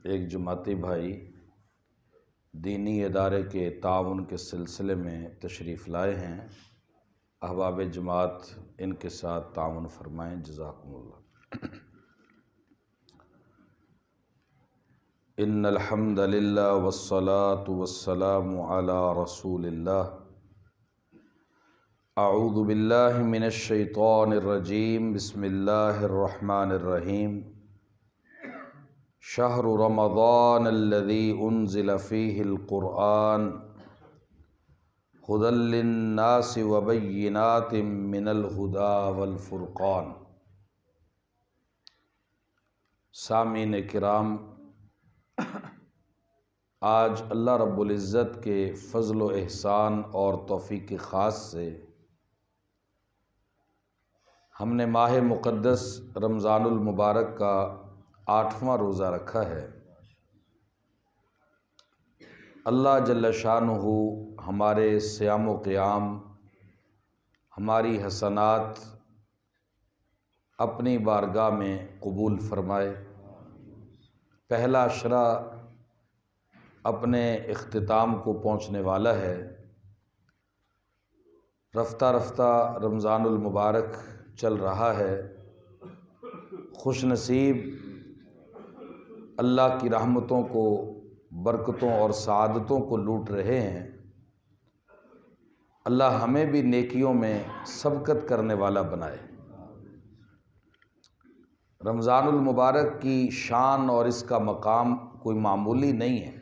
ایک جماعتی بھائی دینی ادارے کے تعاون کے سلسلے میں تشریف لائے ہیں۔ احباب جماعت ان کے ساتھ تعاون فرمائیں، جزاکم اللہ۔ ان الحمد للہ والصلاة والسلام علی رسول اللہ۔ اعوذ باللہ من الشیطان الرجیم، بسم اللہ الرحمن الرحیم۔ شہر رمضان الذی انزل فیہ القرآن ھدی للناس وبینات من الھدی والفرقان۔ سامعین کرام، آج اللہ رب العزت کے فضل و احسان اور توفیق خاص سے ہم نے ماہ مقدس رمضان المبارک کا 8واں روزہ رکھا ہے۔ اللہ جل شانہ ہمارے صیام و قیام، ہماری حسنات اپنی بارگاہ میں قبول فرمائے۔ پہلا عشرہ اپنے اختتام کو پہنچنے والا ہے۔ رفتہ رفتہ رمضان المبارک چل رہا ہے۔ خوش نصیب اللہ کی رحمتوں کو، برکتوں اور سعادتوں کو لوٹ رہے ہیں۔ اللہ ہمیں بھی نیکیوں میں سبقت کرنے والا بنائے۔ رمضان المبارک کی شان اور اس کا مقام کوئی معمولی نہیں ہے۔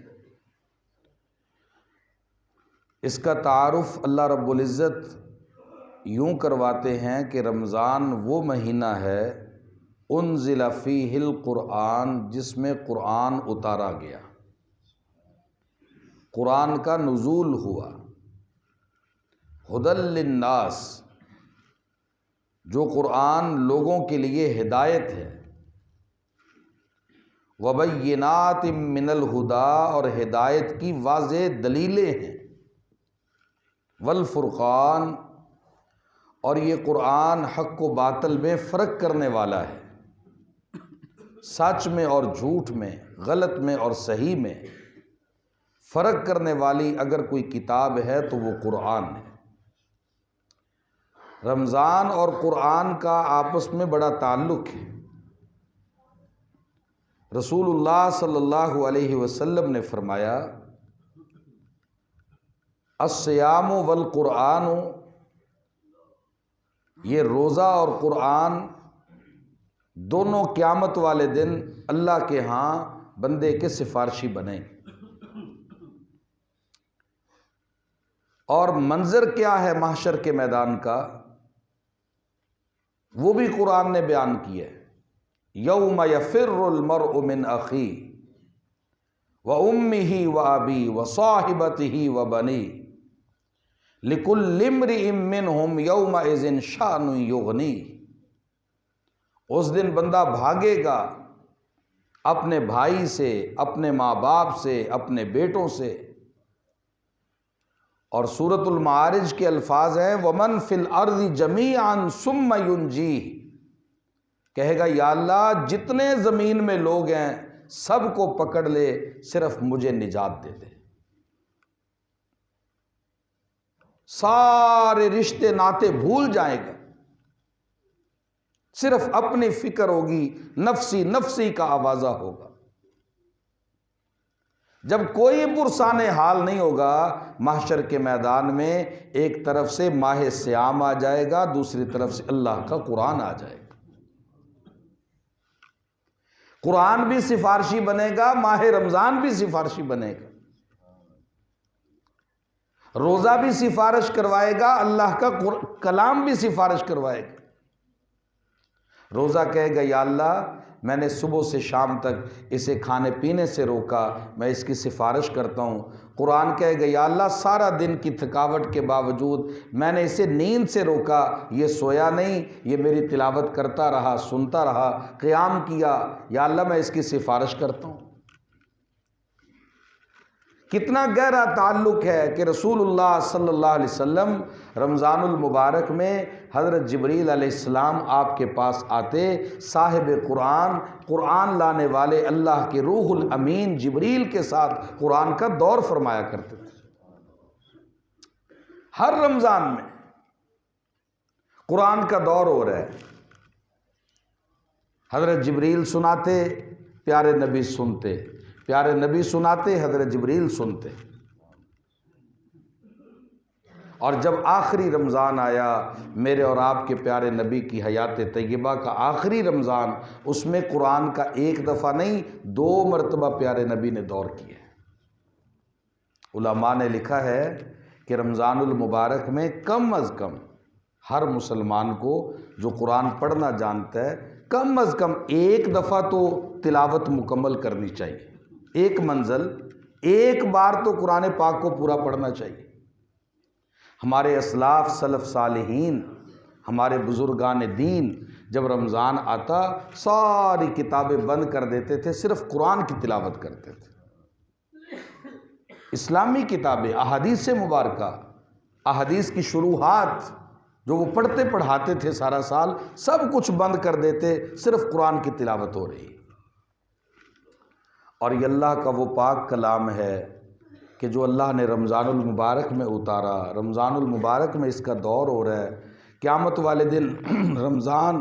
اس کا تعارف اللہ رب العزت یوں کرواتے ہیں کہ رمضان وہ مہینہ ہے انزل فیہ القرآن، جس میں قرآن اتارا گیا، قرآن کا نزول ہوا۔ ھدی للناس، جو قرآن لوگوں کے لیے ہدایت ہے۔ وبینات من الھدی، اور ہدایت کی واضح دلیلیں ہیں۔ والفرقان، اور یہ قرآن حق و باطل میں فرق کرنے والا ہے، سچ میں اور جھوٹ میں، غلط میں اور صحیح میں فرق کرنے والی اگر کوئی کتاب ہے تو وہ قرآن ہے۔ رمضان اور قرآن کا آپس میں بڑا تعلق ہے۔ رسول اللہ صلی اللہ علیہ وسلم نے فرمایا، الصیام والقرآن، یہ روزہ اور قرآن دونوں قیامت والے دن اللہ کے ہاں بندے کے سفارشی بنیں۔ اور منظر کیا ہے محشر کے میدان کا، وہ بھی قرآن نے بیان کیا ہے۔ یوم یفر المرء من اخیہ وامہ وابیہ وصاحبتہ وبنیہ لکل امرئ منہم یومئذ شأن یغنیہ۔ اس دن بندہ بھاگے گا اپنے بھائی سے، اپنے ماں باپ سے، اپنے بیٹوں سے۔ اور سورۃ المعارج کے الفاظ ہیں، وَمَن فِي الْأَرْضِ جَمِيعًا ثُمَّ يُنْجِيهِ، کہے گا یا اللہ جتنے زمین میں لوگ ہیں سب کو پکڑ لے، صرف مجھے نجات دے دے۔ سارے رشتے ناتے بھول جائے گا، صرف اپنی فکر ہوگی، نفسی نفسی کا آوازہ ہوگا۔ جب کوئی پرسان حال نہیں ہوگا محشر کے میدان میں، ایک طرف سے ماہ صیام آ جائے گا، دوسری طرف سے اللہ کا قرآن آ جائے گا۔ قرآن بھی سفارشی بنے گا، ماہ رمضان بھی سفارشی بنے گا۔ روزہ بھی سفارش کروائے گا، اللہ کا کلام بھی سفارش کروائے گا۔ روزہ کہے گا یا اللہ میں نے صبح سے شام تک اسے کھانے پینے سے روکا، میں اس کی سفارش کرتا ہوں۔ قرآن کہے گا یا اللہ سارا دن کی تھکاوٹ کے باوجود میں نے اسے نیند سے روکا، یہ سویا نہیں، یہ میری تلاوت کرتا رہا، سنتا رہا، قیام کیا، یا اللہ میں اس کی سفارش کرتا ہوں۔ کتنا گہرا تعلق ہے کہ رسول اللہ صلی اللہ علیہ وسلم رمضان المبارک میں حضرت جبریل علیہ السلام آپ کے پاس آتے، صاحب قرآن لانے والے اللہ کے روح الامین جبریل کے ساتھ قرآن کا دور فرمایا کرتے تھے۔ ہر رمضان میں قرآن کا دور ہو رہا ہے، حضرت جبریل سناتے، پیارے نبی سنتے، پیارے نبی سناتے، حضرت جبریل سنتے۔ اور جب آخری رمضان آیا، میرے اور آپ کے پیارے نبی کی حیات طیبہ کا آخری رمضان، اس میں قرآن کا ایک دفعہ نہیں 2 مرتبہ پیارے نبی نے دور کیا۔ علماء نے لکھا ہے کہ رمضان المبارک میں کم از کم ہر مسلمان کو جو قرآن پڑھنا جانتا ہے کم از کم ایک دفعہ تو تلاوت مکمل کرنی چاہیے، ایک منزل، ایک بار تو قرآن پاک کو پورا پڑھنا چاہیے۔ ہمارے اسلاف سلف صالحین، ہمارے بزرگان دین جب رمضان آتا ساری کتابیں بند کر دیتے تھے، صرف قرآن کی تلاوت کرتے تھے۔ اسلامی کتابیں، احادیث مبارکہ، احادیث کی شروحات جو وہ پڑھتے پڑھاتے تھے سارا سال، سب کچھ بند کر دیتے، صرف قرآن کی تلاوت ہو رہی۔ اور یہ اللہ کا وہ پاک کلام ہے کہ جو اللہ نے رمضان المبارک میں اتارا، رمضان المبارک میں اس کا دور ہو رہا ہے۔ قیامت والے دن رمضان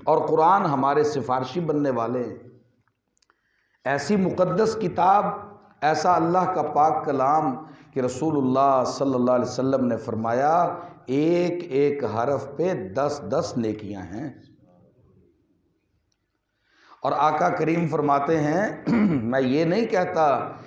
اور قرآن ہمارے سفارشی بننے والے ہیں۔ ایسی مقدس کتاب، ایسا اللہ کا پاک کلام کہ رسول اللہ صلی اللہ علیہ وسلم نے فرمایا ایک ایک حرف پہ 10 نیکیاں ہیں۔ اور آقا کریم فرماتے ہیں میں یہ نہیں کہتا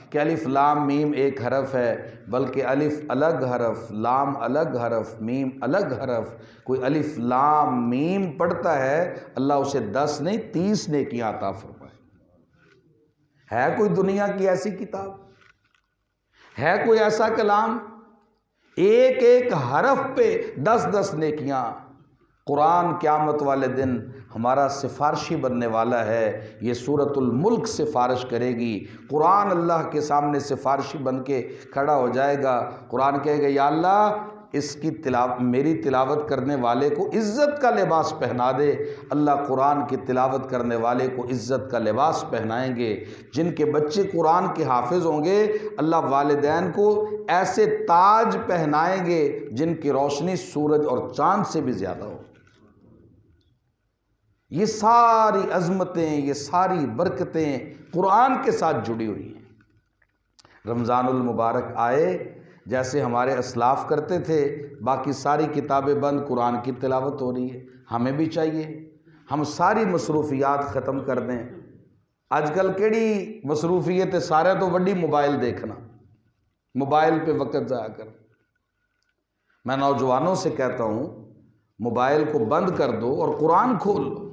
کہ الف لام میم ایک حرف ہے، بلکہ الف الگ حرف، لام الگ حرف، میم الگ حرف۔ کوئی الف لام میم پڑھتا ہے، اللہ اسے 10 نہیں 30 نیکیاں عطا فرمائے۔ ہے کوئی دنیا کی ایسی کتاب؟ ہے کوئی ایسا کلام؟ ایک ایک حرف پہ 10 نیکیاں۔ قرآن قیامت والے دن ہمارا سفارشی بننے والا ہے۔ یہ سورۃ الملک سفارش کرے گی، قرآن اللہ کے سامنے سفارشی بن کے کھڑا ہو جائے گا۔ قرآن کہے گا یا اللہ اس کی میری تلاوت کرنے والے کو عزت کا لباس پہنا دے۔ اللہ قرآن کی تلاوت کرنے والے کو عزت کا لباس پہنائیں گے۔ جن کے بچے قرآن کے حافظ ہوں گے، اللہ والدین کو ایسے تاج پہنائیں گے جن کی روشنی سورج اور چاند سے بھی زیادہ ہو۔ یہ ساری عظمتیں، یہ ساری برکتیں قرآن کے ساتھ جڑی ہوئی ہیں۔ رمضان المبارک آئے، جیسے ہمارے اسلاف کرتے تھے، باقی ساری کتابیں بند، قرآن کی تلاوت ہو رہی ہے۔ ہمیں بھی چاہیے ہم ساری مصروفیات ختم کر دیں۔ آج کل کیڑی مصروفیت ہے؟ سارے تو وڈی موبائل دیکھنا، موبائل پہ وقت ضائع کرنا۔ میں نوجوانوں سے کہتا ہوں موبائل کو بند کر دو اور قرآن کھول لو۔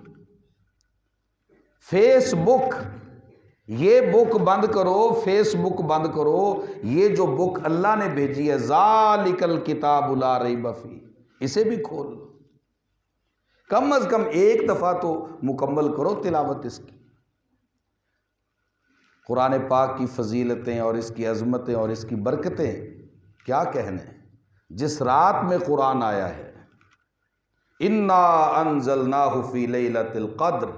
فیس بک، یہ بک بند کرو، فیس بک بند کرو۔ یہ جو بک اللہ نے بھیجی ہے ذالک الکتاب لا ریب فیہ، اسے بھی کھول لو۔ کم از کم ایک دفعہ تو مکمل کرو تلاوت اس کی۔ قرآن پاک کی فضیلتیں اور اس کی عظمتیں اور اس کی برکتیں کیا کہنے۔ جس رات میں قرآن آیا ہے، انا انزلناہ فی لیلۃ القدر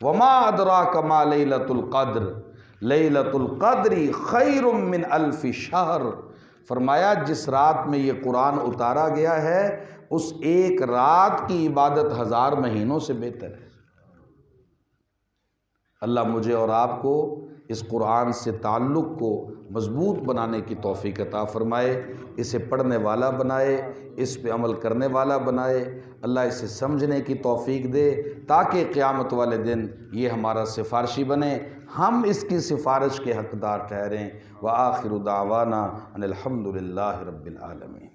وما ادراک ما لیلۃ القدر لیلۃ القدر خیر من الف شہر۔ فرمایا جس رات میں یہ قرآن اتارا گیا ہے، اس ایک رات کی عبادت 1000 مہینوں سے بہتر ہے۔ اللہ مجھے اور آپ کو اس قرآن سے تعلق کو مضبوط بنانے کی توفیق عطا فرمائے، اسے پڑھنے والا بنائے، اس پہ عمل کرنے والا بنائے۔ اللہ اسے سمجھنے کی توفیق دے تاکہ قیامت والے دن یہ ہمارا سفارشی بنے، ہم اس کی سفارش کے حقدار ٹھہریں۔ وآخر دعوانا ان الحمد للہ رب العالمین۔